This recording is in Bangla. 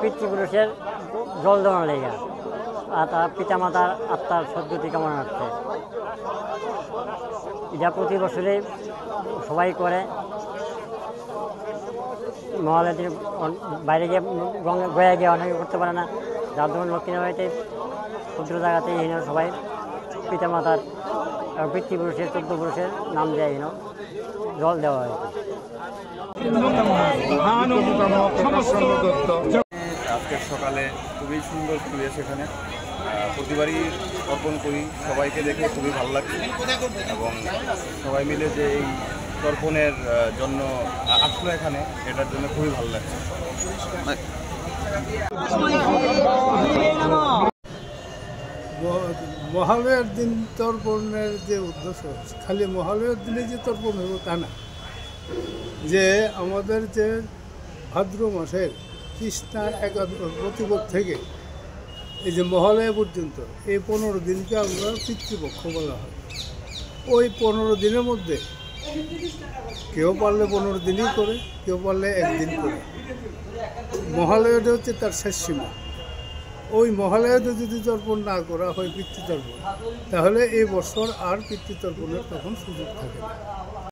পিতৃপুরুষের জল দেওয়ার লেগে আর তার পিতামাতার আত্মার সদ্গতি কামনার্থে এটা প্রতি বছরে সবাই করে। মহালয়ার দিনে বাইরে গিয়ে গয়া গিয়ে অনেকে করতে পারে না, যার ধরুন লক্ষ্মীনারায়ণে ক্ষুদ্র জায়গাতে সবাই পিতামাতার পিতৃপুরুষের 14 পুরুষের নাম দেয় জল দেওয়া হয়। আজকের সকালে খুবই সুন্দর পরিবেশ, এখানে প্রতিবারই অর্পণ করি, সবাইকে দেখে খুবই ভালো লাগছে এবং সবাই মিলে যে এই তর্পণের জন্য আসলো এখানে, এটার জন্য খুবই ভালো লাগছে। মহালয়ার দিন তর্পণের যে উদ্দেশ্য, খালি মহালয়ার দিনে যে তর্পণ হইব তা না, যে আমাদের যে ভাদ্র মাসের কৃষ্ণা একাদশ প্রতিপদ থেকে এই যে মহালয়া পর্যন্ত এই 15 দিনকে আমরা পিতৃপক্ষ বলা হয়। ওই 15 দিনের মধ্যে কেউ পারলে 15 দিনই করে, কেউ পারলে একদিন করে। মহালয়াটা হচ্ছে তার শেষ সীমা। ওই মহালয়াতে যদি তর্পণ না করা হয় পিতৃতর্পণ, তাহলে এই বছর আর পিতৃতর্পণের তখন সুযোগ থাকে না।